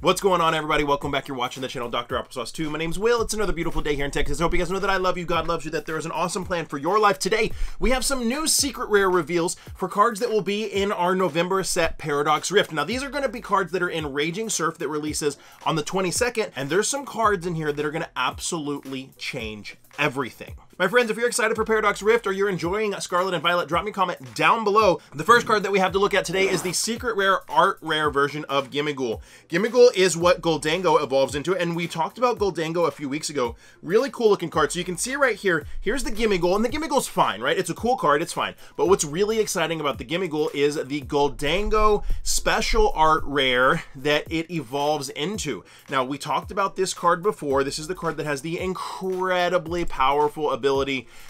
What's going on, everybody? Welcome back. You're watching the channel Dr. Applesauce 2. My name's Will. It's another beautiful day here in Texas. I hope you guys know that I love you, God loves you, that there is an awesome plan for your life. Today, we have some new secret rare reveals for cards that will be in our November set Paradox Rift. Now, these are going to be cards that are in Raging Surf that releases on the 22nd, and there's some cards in here that are going to absolutely change everything. My friends, if you're excited for Paradox Rift or you're enjoying Scarlet and Violet, drop me a comment down below. The first card that we have to look at today is the secret rare art rare version of Gimmighoul. Gimmighoul is what Goldengo evolves into, and we talked about Goldengo a few weeks ago. Really cool looking card. So you can see right here, here's the Gimmighoul, and the Gimmighoul's fine, right? It's a cool card, it's fine. But what's really exciting about the Gimmighoul is the Goldengo special art rare that it evolves into. Now, we talked about this card before. This is the card that has the incredibly powerful ability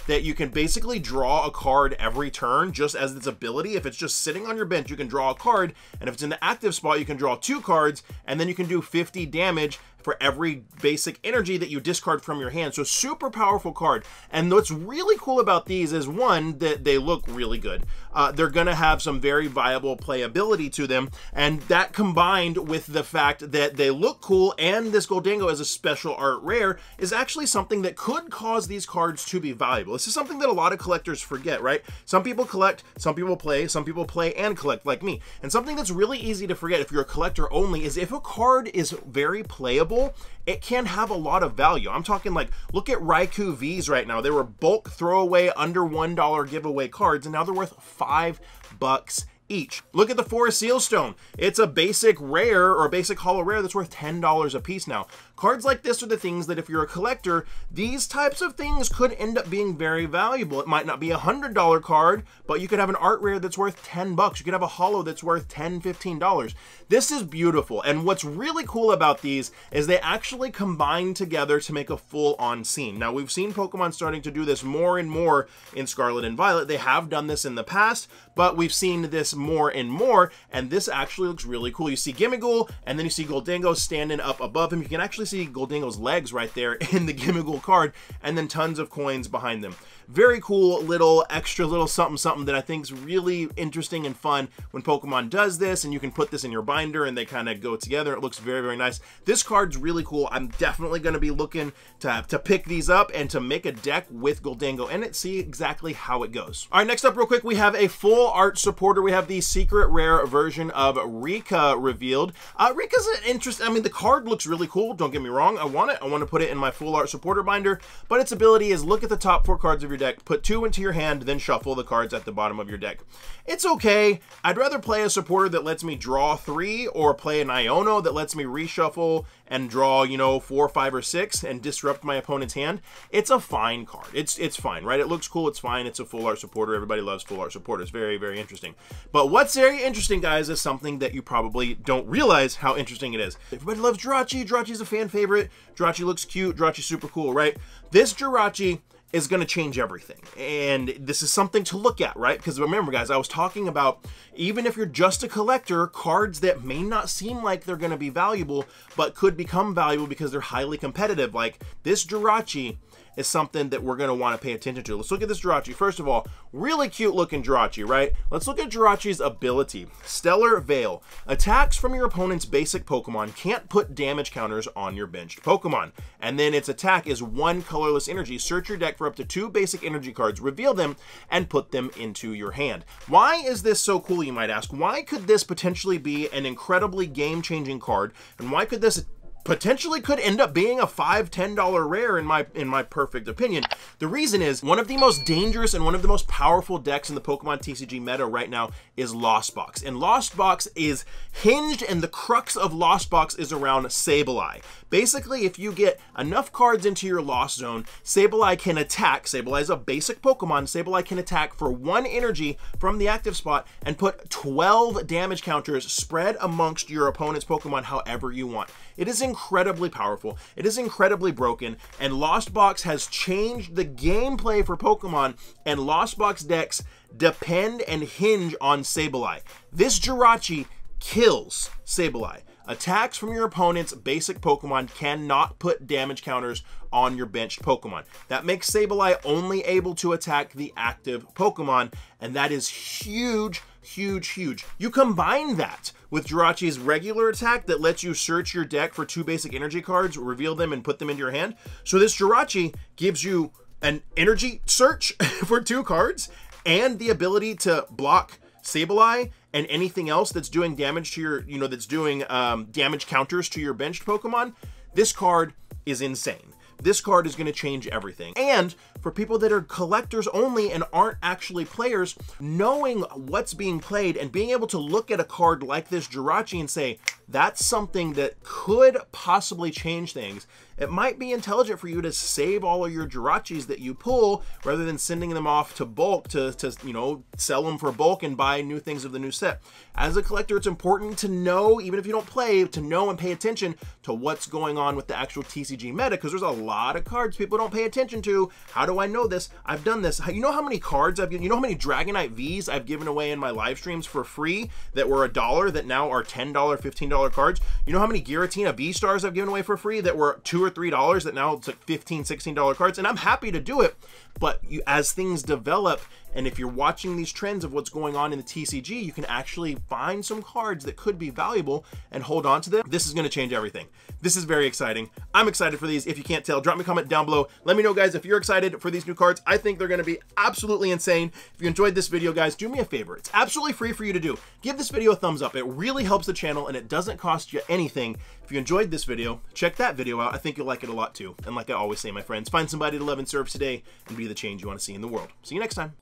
that you can basically draw a card every turn just as its ability. If it's just sitting on your bench, you can draw a card, and if it's in the active spot, you can draw 2 cards, and then you can do 50 damage for every basic energy that you discard from your hand. So super powerful card. And what's really cool about these is, one, that they look really good. They're gonna have some very viable playability to them, and that combined with the fact that they look cool and this Goldengo as a special art rare is actually something that could cause these cards to be valuable. This is something that a lot of collectors forget, right? Some people collect, some people play and collect like me. And something that's really easy to forget if you're a collector only is if a card is very playable, it can have a lot of value. I'm talking like, look at Raikou V's right now. They were bulk throwaway under $1 giveaway cards, and now they're worth $5 each. Look at the Forest Sealstone. It's a basic rare or a basic holo rare that's worth $10 a piece now. Cards like this are the things that if you're a collector, these types of things could end up being very valuable. It might not be a $100 card, but you could have an art rare that's worth 10 bucks. You could have a holo that's worth $10, $15. This is beautiful. And what's really cool about these is they actually combine together to make a full-on scene. Now, we've seen Pokemon starting to do this more and more in Scarlet and Violet. They have done this in the past, but we've seen this more and more, and this actually looks really cool. You see Gimmighoul, and then you see Goldengo standing up above him. You can actually see Goldengo's legs right there in the Gimmighoul card, and then tons of coins behind them. Very cool little extra little something that I think is really interesting and fun when Pokemon does this, and you can put this in your binder and they kind of go together. It looks very, very nice. This card's really cool. I'm definitely going to be looking to pick these up and to make a deck with Goldengo in it, see exactly how it goes. All right, next up real quick, we have a full art supporter. We have the secret rare version of Rika revealed. Rika's an interesting, I mean, the card looks really cool. Don't get me wrong. I want it. I want to put it in my full art supporter binder, but its ability is look at the top 4 cards of your deck, put 2 into your hand, then shuffle the cards at the bottom of your deck. It's okay. I'd rather play a supporter that lets me draw 3 or play an Iono that lets me reshuffle and draw, you know, 4, 5, or 6 and disrupt my opponent's hand. It's a fine card. It's fine, right? It looks cool. It's fine. It's a full art supporter. Everybody loves full art supporters. Very, very interesting. But what's very interesting, guys, is something that you probably don't realize how interesting it is. Everybody loves Jirachi. Jirachi's a fan favorite. Jirachi looks cute. Jirachi's super cool, right? This Jirachi is going to change everything, and this is something to look at, right? Because remember, guys, I was talking about, even if you're just a collector, cards that may not seem like they're going to be valuable but could become valuable because they're highly competitive, like this Jirachi is something that we're going to want to pay attention to. Let's look at this Jirachi. First of all, really cute looking Jirachi, right? Let's look at Jirachi's ability. Stellar Veil. Attacks from your opponent's basic Pokemon can't put damage counters on your benched Pokemon. And then its attack is 1 colorless energy. Search your deck for up to 2 basic energy cards, reveal them, and put them into your hand. Why is this so cool, you might ask? Why could this potentially be an incredibly game-changing card? And why could this potentially could end up being a $5, $10 rare in my perfect opinion? The reason is, one of the most dangerous and one of the most powerful decks in the Pokemon TCG meta right now is Lost Box. And Lost Box is hinged, and the crux of Lost Box is around Sableye. Basically, if you get enough cards into your Lost Zone, Sableye can attack. Sableye is a basic Pokemon. Sableye can attack for 1 energy from the active spot and put 12 damage counters spread amongst your opponent's Pokemon however you want. It is incredibly powerful. It is incredibly broken, and Lost Box has changed the gameplay for Pokemon, and Lost Box decks depend and hinge on Sableye. This Jirachi kills Sableye. Attacks from your opponent's basic Pokemon cannot put damage counters on your benched Pokemon. That makes Sableye only able to attack the active Pokemon, and that is huge, huge, huge. You combine that with Jirachi's regular attack that lets you search your deck for 2 basic energy cards, reveal them, and put them into your hand. So this Jirachi gives you an energy search for 2 cards and the ability to block Sableye and anything else that's doing damage to your, that's doing damage counters to your benched Pokemon. This card is insane. This card is going to change everything. And for people that are collectors only and aren't actually players, knowing what's being played and being able to look at a card like this Jirachi and say, that's something that could possibly change things. It might be intelligent for you to save all of your Jirachis that you pull rather than sending them off to bulk to sell them for bulk and buy new things of the new set. As a collector, it's important to know, even if you don't play, to know and pay attention to what's going on with the actual TCG meta, because there's a lot of cards people don't pay attention to. How do I know this? I've done this. You know how many cards I've given, you know how many Dragonite Vs I've given away in my live streams for free that were $1 that now are $10, $15 cards? You know how many Giratina V-Stars I've given away for free that were $2 or $3 that now it's like $15, $16 cards? And I'm happy to do it, but as things develop, and if you're watching these trends of what's going on in the TCG, you can actually find some cards that could be valuable and hold on to them. This is going to change everything. This is very exciting. I'm excited for these. If you can't tell, drop me a comment down below. Let me know, guys, if you're excited for these new cards. I think they're going to be absolutely insane. If you enjoyed this video, guys, do me a favor. It's absolutely free for you to do. Give this video a thumbs up. It really helps the channel, and it doesn't cost you anything. If you enjoyed this video, check that video out. I think you'll like it a lot too. And like I always say, my friends, find somebody to love and serve today and be the change you want to see in the world. See you next time.